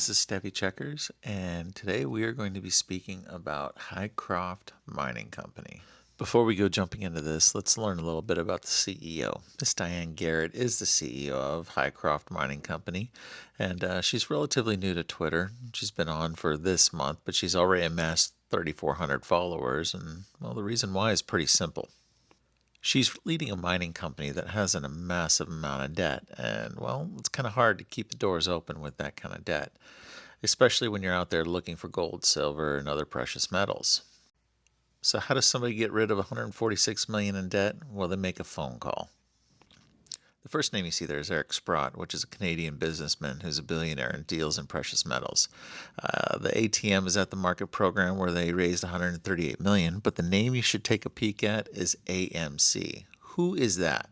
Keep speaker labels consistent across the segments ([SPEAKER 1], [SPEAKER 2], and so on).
[SPEAKER 1] This is Stevey Checkers, and today we are going to be speaking about Hycroft Mining Company. Before we go jumping into this, let's learn a little bit about the CEO. Miss Diane Garrett is the CEO of Hycroft Mining Company, and she's relatively new to Twitter. She's been on for this month, but she's already amassed 3,400 followers, and well, the reason why is pretty simple. She's leading a mining company that has a massive amount of debt, and well, it's kind of hard to keep the doors open with that kind of debt, especially when you're out there looking for gold, silver, and other precious metals. So how does somebody get rid of $146 million in debt? Well, they make a phone call. The first name you see there is Eric Sprott, which is a Canadian businessman who's a billionaire and deals in precious metals. The ATM is at the market program where they raised $138 million, but the name you should take a peek at is HYMC. Who is that?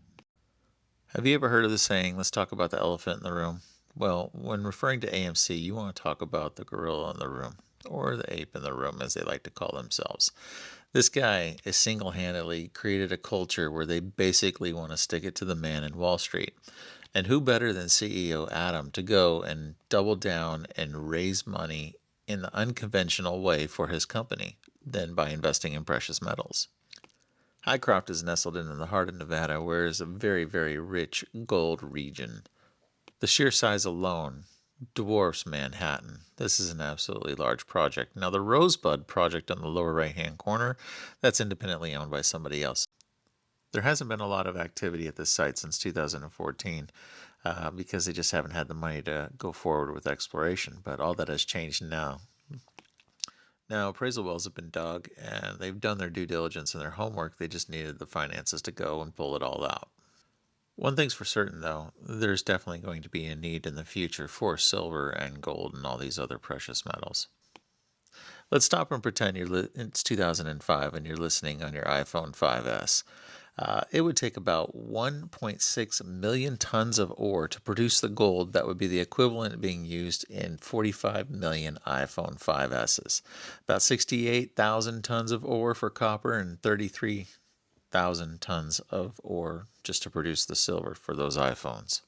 [SPEAKER 1] Have you ever heard of the saying, let's talk about the elephant in the room? Well, when referring to HYMC, you want to talk about the gorilla in the room, or the ape in the room, as they like to call themselves. This guy has single-handedly created a culture where they basically want to stick it to the man in Wall Street. And who better than CEO Adam to go and double down and raise money in the unconventional way for his company than by investing in precious metals? Hycroft is nestled in the heart of Nevada, where is a very, very rich gold region. The sheer size alone dwarfs Manhattan. This is an absolutely large project. Now, the Rosebud project on the lower right-hand corner, that's independently owned by somebody else. There hasn't been a lot of activity at this site since 2014 because they just haven't had the money to go forward with exploration, but all that has changed now. Now, appraisal wells have been dug, and they've done their due diligence and their homework. They just needed the finances to go and pull it all out. One thing's for certain, though, there's definitely going to be a need in the future for silver and gold and all these other precious metals. Let's stop and pretend it's 2005 and you're listening on your iPhone 5S. It would take about 1.6 million tons of ore to produce the gold that would be the equivalent of being used in 45 million iPhone 5Ss. About 68,000 tons of ore for copper and 33,000 tons of ore just to produce the silver for those iPhones.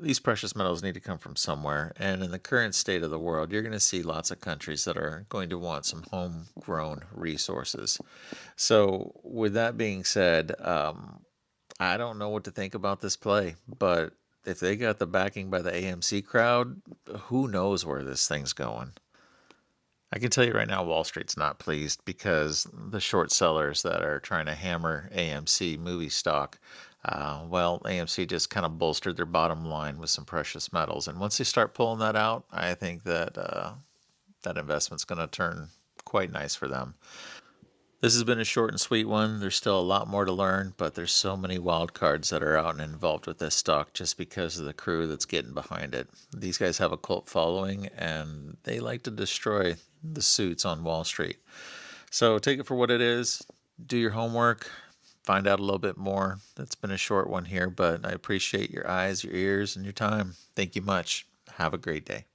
[SPEAKER 1] These precious metals need to come from somewhere, and in the current state of the world, you're going to see lots of countries that are going to want some homegrown resources. So with that being said, I don't know what to think about this play, but if they got the backing by the AMC crowd, who knows where this thing's going. I can tell you right now, Wall Street's not pleased because the short sellers that are trying to hammer AMC movie stock, AMC just kind of bolstered their bottom line with some precious metals. And once they start pulling that out, I think that that investment's going to turn quite nice for them. This has been a short and sweet one. There's still a lot more to learn, but there's so many wild cards that are out and involved with this stock just because of the crew that's getting behind it. These guys have a cult following, and they like to destroy the suits on Wall Street. So take it for what it is. Do your homework. Find out a little bit more. It's been a short one here, but I appreciate your eyes, your ears, and your time. Thank you much. Have a great day.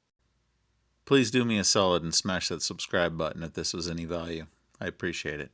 [SPEAKER 1] Please do me a solid and smash that subscribe button if this was any value. I appreciate it.